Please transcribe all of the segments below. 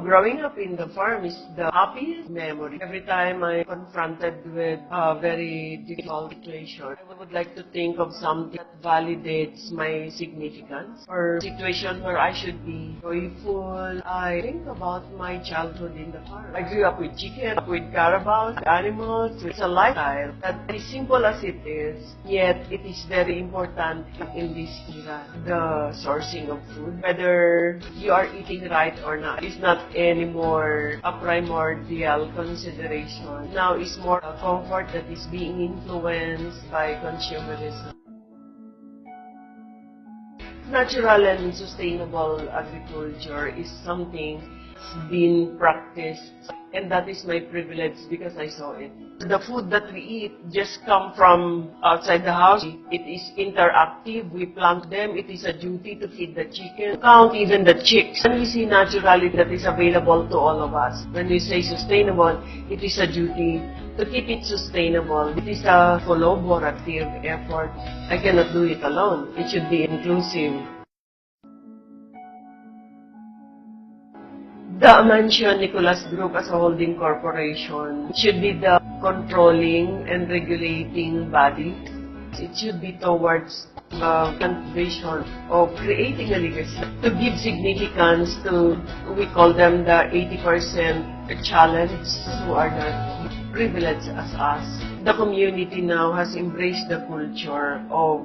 growing up in the farm is the happiest memory. Every time I'm confronted with a very difficult situation, I would like to think of something that validates my significance, or a situation where I should be joyful. I think about my childhood in the farm. I grew up with chicken, with carabaos, animals. It's a lifestyle that is simple as it is, yet it is very important in this era. The sourcing of food, whether you are eating right or not, is not anymore a primordial consideration. Now it's more a comfort that is being influenced by consumerism. Natural and sustainable agriculture is something that's been practiced, and that is my privilege because I saw it. The food that we eat just come from outside the house. It is interactive. We plant them. It is a duty to feed the chicken, count even the chicks. And we see naturally that is available to all of us. When we say sustainable, it is a duty to keep it sustainable. It is a collaborative effort. I cannot do it alone. It should be inclusive. The AmancioNicolas Group as a holding corporation should be the controlling and regulating body. It should be towards the vision of creating a legacy, to give significance to, we call them the 80% challenge, who are not privileged as us. The community now has embraced the culture of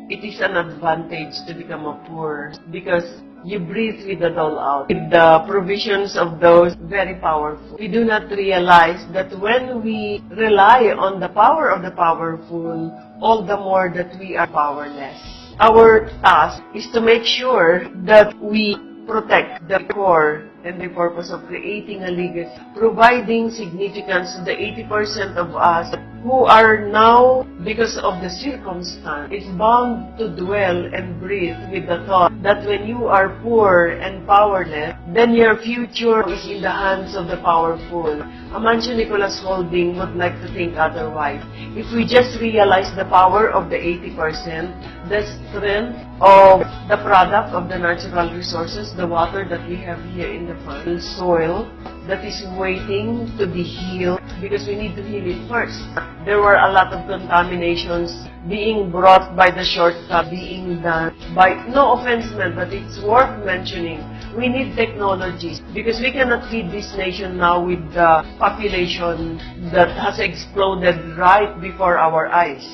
it is an advantage to become a poor because you breathe with the dole out. With the provisions of those very powerful. We do not realize that when we rely on the power of the powerful, all the more that we are powerless. Our task is to make sure that we protect the core and the purpose of creating a legacy, providing significance to the 80% of us who are now, because of the circumstance, is bound to dwell and breathe with the thought that when you are poor and powerless, then your future is in the hands of the powerful. AmancioNicolas Holdings would like to think otherwise. If we just realize the power of the 80%, the strength of the product of the natural resources, the water that we have here in the farm, soil that is waiting to be healed, because we need to heal it first. There were a lot of contaminations being brought by the shortcut being done by, no offense meant, but it's worth mentioning. We need technologies because we cannot feed this nation now with the population that has exploded right before our eyes.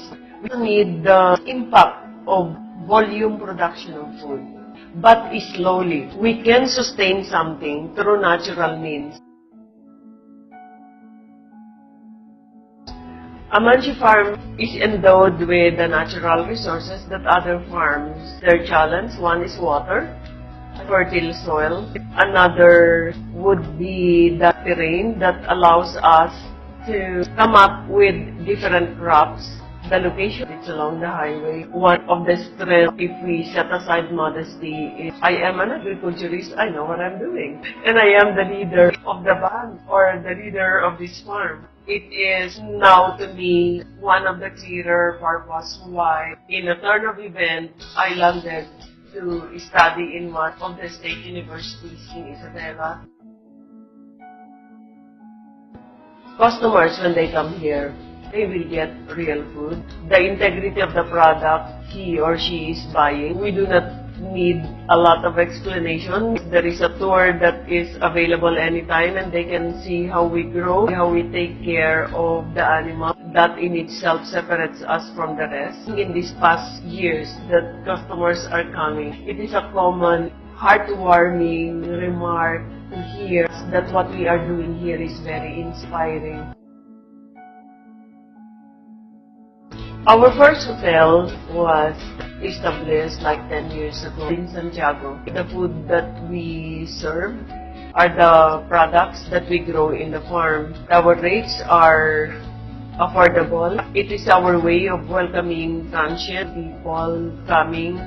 We need the impact of volume production of food, but slowly. We can sustain something through natural means. Amancio Farm is endowed with the natural resources that other farms, their challenge, one is water, fertile soil. Another would be the terrain that allows us to come up with different crops. The location, it's along the highway. One of the strengths, if we set aside modesty, is I am an agriculturist, I know what I'm doing. And I am the leader of the band, or the leader of this farm. It is now to me one of the clearer purpose why in a turn of event I landed to study in one of the state universities in Isabela. Customers, when they come here, they will get real food. The integrity of the product he or she is buying. We do not need a lot of explanation. There is a tour that is available anytime and they can see how we grow, how we take care of the animal. That in itself separates us from the rest. In these past years that customers are coming, it is a common heartwarming remark to hear that what we are doing here is very inspiring. Our first hotel was established like 10 years ago in Santiago. The food that we serve are the products that we grow in the farm. Our rates are affordable. It is our way of welcoming transient people coming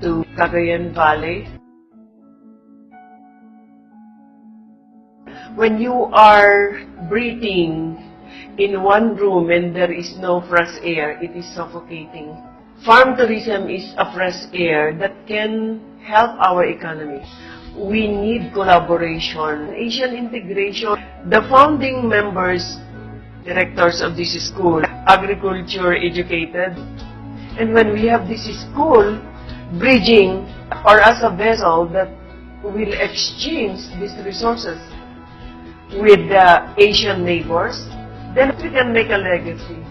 to Cagayan Valley. When you are breathing in one room and there is no fresh air, it is suffocating. Farm tourism is a fresh air that can help our economy. we need collaboration, Asian integration. The founding members, directors of this school, agriculture educated. And when we have this school, bridging or as a vessel that will exchange these resources with the Asian neighbors, then we can make a legacy.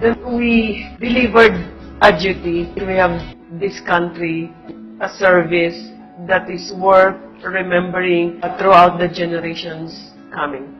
Then we delivered a duty. We have this country, a service that is worth remembering throughout the generations coming.